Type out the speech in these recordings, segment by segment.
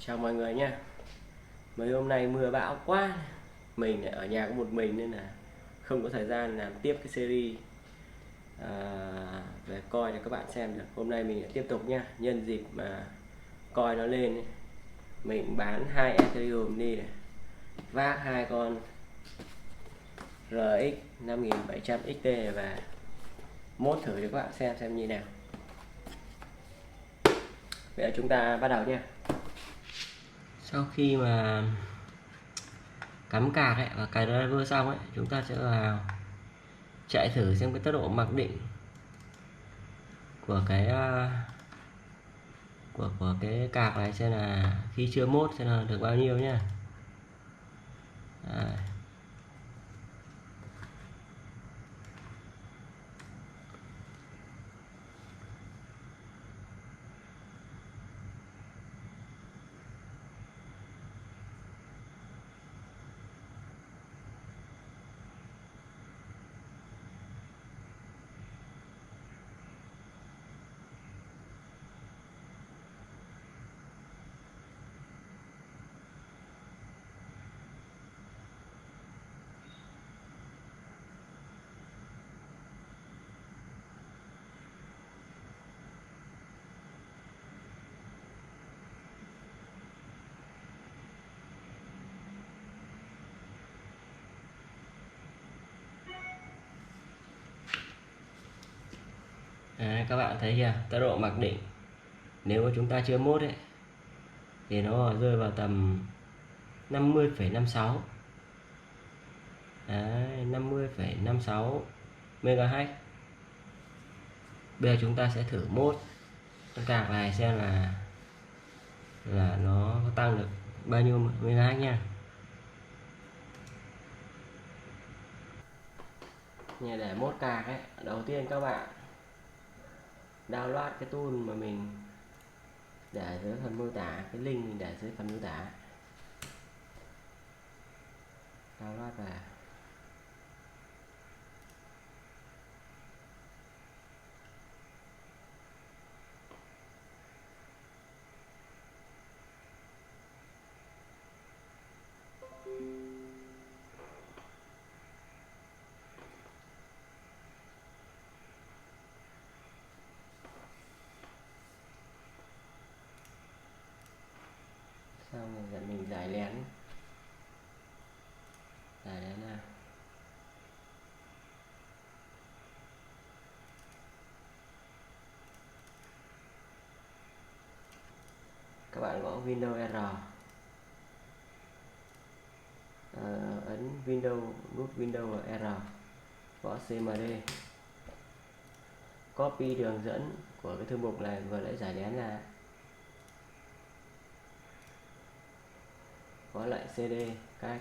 Chào mọi người nha. Mấy hôm nay mưa bão quá, mình ở nhà có một mình nên là không có thời gian làm tiếp cái series về coi cho các bạn xem được. Hôm nay mình lại tiếp tục nha. Nhân dịp mà coi nó lên ấy, mình bán 2 Ethereum đi này, vác hai con RX 5700 XT này về mốt thử cho các bạn xem như nào. Bây giờ chúng ta bắt đầu nha. Sau khi mà cắm card ấy và cài driver xong ấy, chúng ta sẽ vào chạy thử xem cái tốc độ mặc định của cái của cái card này, xem là khi chưa mốt xem là được bao nhiêu nhá. Đây. Đấy, các bạn thấy chưa, tốc độ mặc định nếu mà chúng ta chưa mốt ấy thì nó rơi vào tầm 50,56. Đấy, 50,56 MHz. Bây giờ chúng ta sẽ thử mốt con card này xem là nó có tăng được bao nhiêu MHz nha. Như để mốt card ấy, đầu tiên các bạn download cái tool mà mình để dưới phần mô tả, cái link mình để dưới phần mô tả, download về. Xong rồi dẫn mình giải lén nào. Các bạn gõ Windows R, ấn nút Windows R, gõ CMD, copy đường dẫn của cái thư mục này vừa nãy giải lén ra, gõ lại CD cách,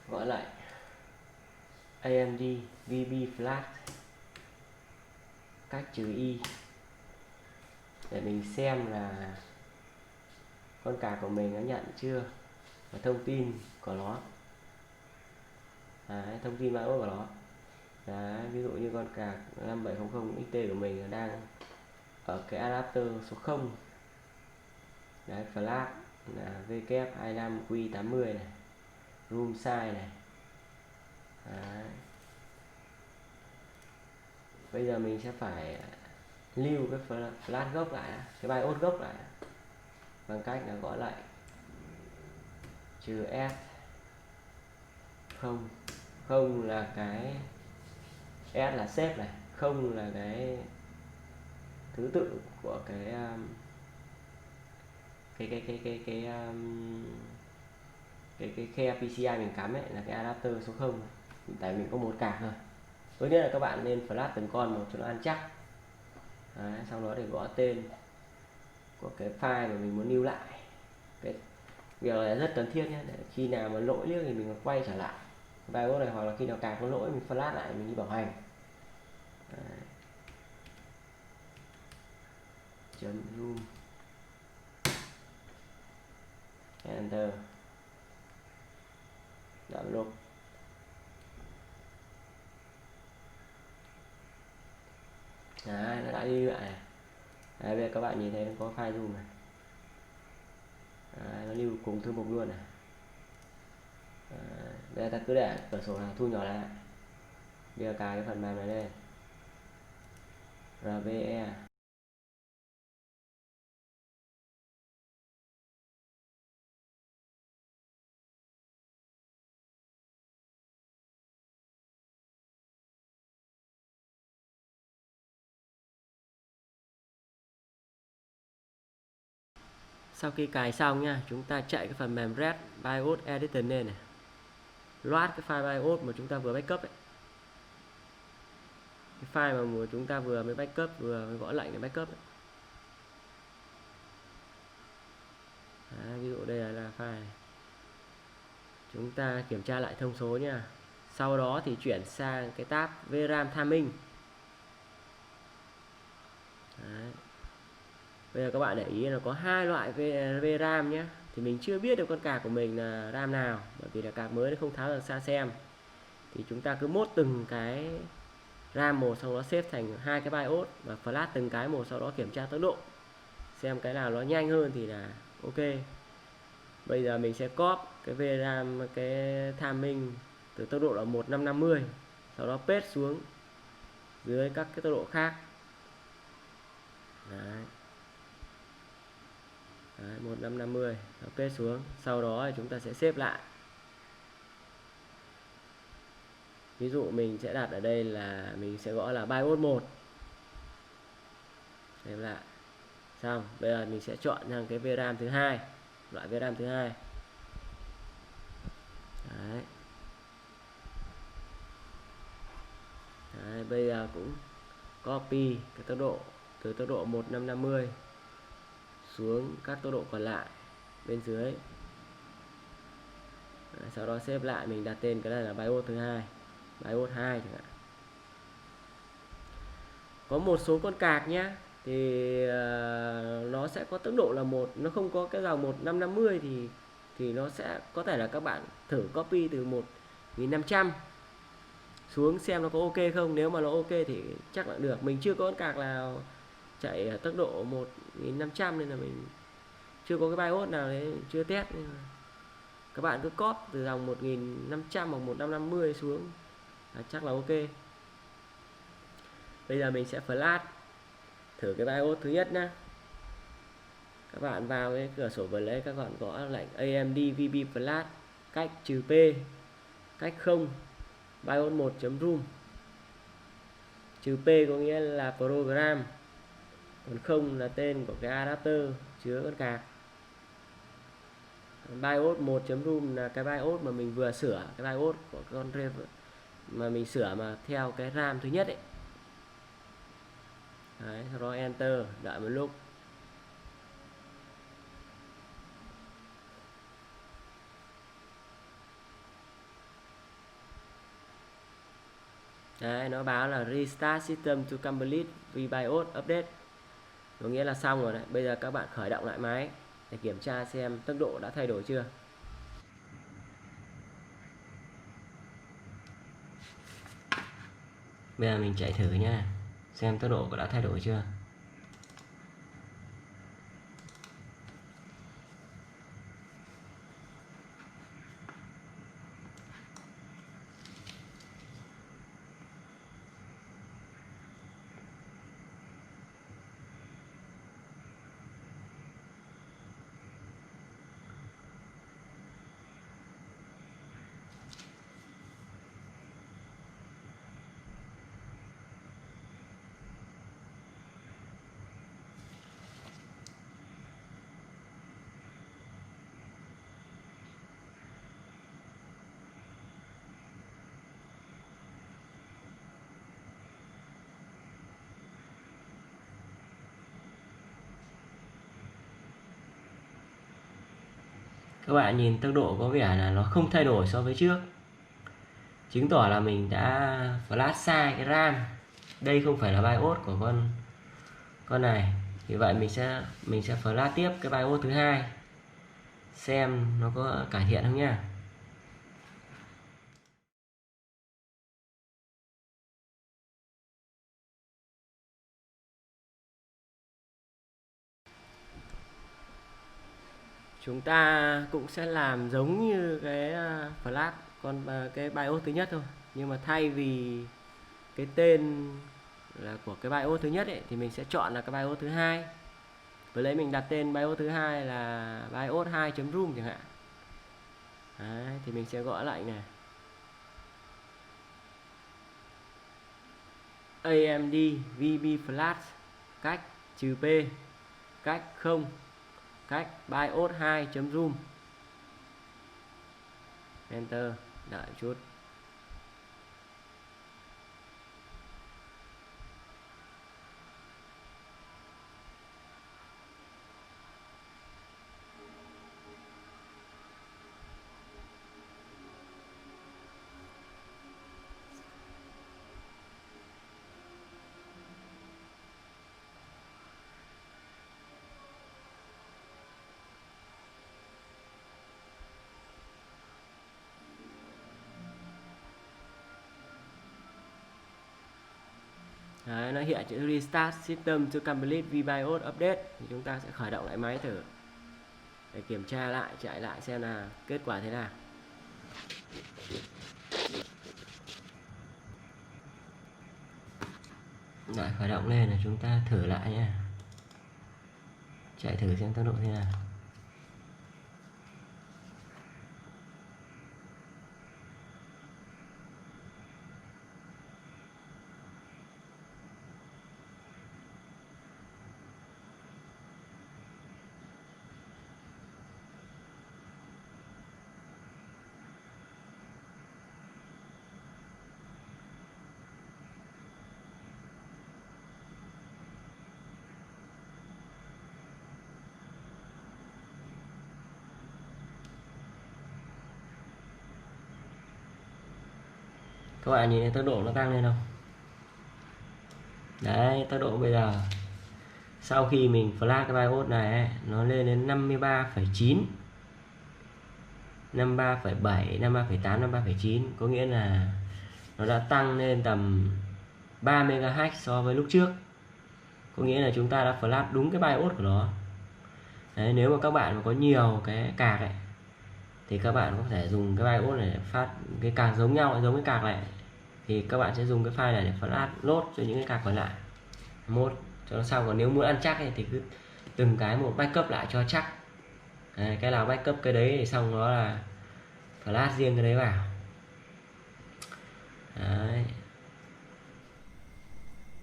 gõ lại AMD VB Flash cách trừ y để mình xem là con card của mình nó nhận chưa, và thông tin của nó. Đấy, thông tin mã của nó. Đấy, ví dụ như con card 5700 XT của mình đang ở cái adapter số 0. Đấy, flash là W25Q80 này, room size này. Đấy. Bây giờ mình sẽ phải lưu cái flash gốc lại, cái BIOS gốc lại, bằng cách là gõ lại -S. Không là cái S là xếp này, không là cái thứ tự của cái khe PCI mình cắm ấy, là cái adapter số 0. Tại mình có một card thôi. Tốt nhất là các bạn nên flash từng con một cho nó ăn chắc. Đấy, sau đó để gõ tên của cái file mà mình muốn lưu lại. Cái việc này rất cần thiết nhé, để khi nào mà lỗi liếc thì mình quay trở lại BIOS này, hoặc là khi nào card có lỗi mình flash lại, mình đi bảo hành. Đấy. .room enter. đợi một lúc. Đấy, nó đã đi lại này. Đấy, bây giờ các bạn nhìn thấy nó có file zoom này. Đấy, nó lưu cùng thư mục luôn này. Đấy, đây ta cứ để cửa sổ này thu nhỏ lại. Bây giờ cài cái phần mềm này lên, RVE. Sau khi cài xong nha, chúng ta chạy cái phần mềm Red BIOS Editor lên này, load cái file BIOS mà chúng ta vừa backup ấy. Cái file mà chúng ta vừa mới backup, vừa mới gõ lệnh để backup ấy. Đấy, ví dụ đây là file này. Chúng ta kiểm tra lại thông số nha. Sau đó thì chuyển sang cái tab VRAM Timing. Đấy. Bây giờ các bạn để ý là có hai loại VRAM nhé. Thì mình chưa biết được con card của mình là RAM nào, bởi vì là card mới nó không tháo được xa xem. Thì chúng ta cứ mốt từng cái RAM một, sau đó xếp thành hai cái BIOS và flash từng cái một, sau đó kiểm tra tốc độ xem cái nào nó nhanh hơn thì là ok. Bây giờ mình sẽ copy cái VRAM, cái timing từ tốc độ là 1550, sau đó paste xuống dưới các cái tốc độ khác. Đấy. Đấy, 1550 paste xuống, sau đó thì chúng ta sẽ xếp lại. Ví dụ mình sẽ đặt ở đây là mình sẽ gõ là BIOS 1, xếp lại. Xong, bây giờ mình sẽ chọn sang cái VRAM thứ hai, loại VRAM thứ hai. Đấy. Đấy, bây giờ cũng copy cái tốc độ từ tốc độ 1550 xuống các tốc độ còn lại bên dưới. Đấy, sau đó xếp lại, mình đặt tên cái này là BIOS thứ hai, BIOS 2 chẳng hạn. Có một số con card nhé thì nó sẽ có tốc độ là một, nó không có cái dòng 1550 thì nó sẽ có thể là các bạn thử copy từ 1500 xuống xem nó có ok không. Nếu mà nó ok thì chắc là được. Mình chưa có con card nào chạy ở tốc độ 1500 nên là mình chưa có cái BIOS nào đấy, chưa test. Nên là các bạn cứ copy từ dòng 1500 hoặc 1550 xuống là chắc là ok. Bây giờ mình sẽ flash thử cái BIOS thứ nhất nhé. Các bạn vào cái cửa sổ vừa lấy, các bạn gõ lệnh AMD VB Flash cách -P cách 0 BIOS 1.room. -P có nghĩa là program, còn 0 là tên của cái adapter chứa con card. BIOS 1.room là cái BIOS mà mình vừa sửa, cái BIOS của con mà mình sửa mà theo cái RAM thứ nhất ấy. Đấy, sau đó enter, đợi một lúc. Đấy, nó báo là restart system to complete BIOS update, có nghĩa là xong rồi đấy. Bây giờ các bạn khởi động lại máy để kiểm tra xem tốc độ đã thay đổi chưa. Bây giờ mình chạy thử nha, xem tốc độ đã thay đổi chưa. Các bạn nhìn tốc độ có vẻ là nó không thay đổi so với trước, chứng tỏ là mình đã flash sai cái RAM. Đây không phải là BIOS của con này. Vì vậy mình sẽ flash tiếp cái BIOS thứ hai xem nó có cải thiện không nha. chúng ta cũng sẽ làm giống như cái flash cái BIOS thứ nhất thôi, nhưng mà thay vì cái tên là của cái BIOS thứ nhất ấy, thì mình sẽ chọn là cái BIOS thứ hai. Với lấy mình đặt tên BIOS thứ hai là BIOS 2.room chẳng hạn. Đấy, thì mình sẽ gõ lệnh này AMD VB Flash cách -P cách 0 cách BIOS 2.room, Enter, đợi chút. Đấy, nó hiện chữ Restart System to complete VBIOS update, thì chúng ta sẽ khởi động lại máy thử để kiểm tra lại, chạy lại xem là kết quả thế nào. Lại khởi động lên là chúng ta thử lại nha, chạy thử xem tốc độ thế nào. Các bạn nhìn thấy tốc độ nó tăng lên không? Đấy, tốc độ bây giờ sau khi mình flash cái BIOS này ấy, nó lên đến 53,9, 53,7, 53,8, 53,9, có nghĩa là nó đã tăng lên tầm 3 MHz so với lúc trước. Có nghĩa là chúng ta đã flash đúng cái BIOS của nó. Đấy, nếu mà các bạn mà có nhiều cái card ấy, thì các bạn có thể dùng cái BIOS này để phát cái card giống nhau, giống cái card này, thì các bạn sẽ dùng cái file này để flash load cho những cái card còn lại một cho nó xong. Còn nếu muốn ăn chắc ấy, thì cứ từng cái một backup lại cho chắc. Đấy, cái nào backup cái đấy thì xong đó là flash riêng cái đấy vào. Đấy.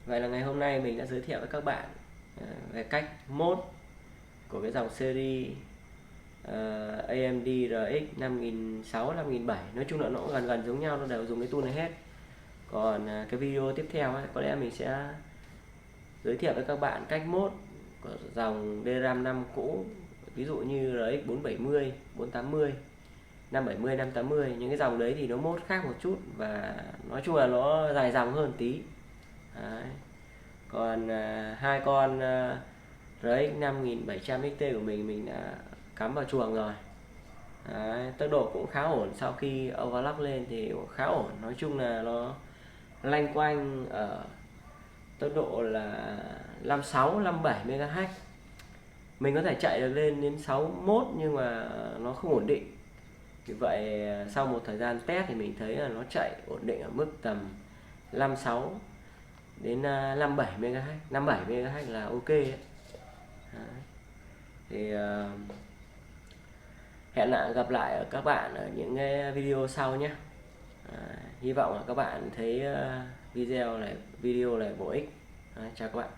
Vậy là ngày hôm nay mình đã giới thiệu với các bạn về cách mode của cái dòng series AMD RX 5600, 5700. Nói chung là nó cũng gần giống nhau, nó đều dùng cái tool này hết. Còn cái video tiếp theo ấy, có lẽ mình sẽ giới thiệu với các bạn cách mode của dòng DRAM 5 cũ, ví dụ như RX 470, 480, 570, 580. Những cái dòng đấy thì nó mode khác một chút, và nói chung là nó dài dòng hơn tí. Đấy. Còn hai con RX 5700 XT của mình đã cắm vào chuồng rồi. Đấy, tốc độ cũng khá ổn, sau khi overclock lên thì khá ổn. Nói chung là nó lanh quanh ở tốc độ là 56, 57 MHz. Mình có thể chạy được lên đến 61 nhưng mà nó không ổn định. Vì vậy sau một thời gian test thì mình thấy là nó chạy ổn định ở mức tầm 56 đến 57 MHz. 57 MHz là ok đấy. Thì hẹn gặp lại các bạn ở những cái video sau nhé. Hy vọng là các bạn thấy video này bổ ích. Chào các bạn.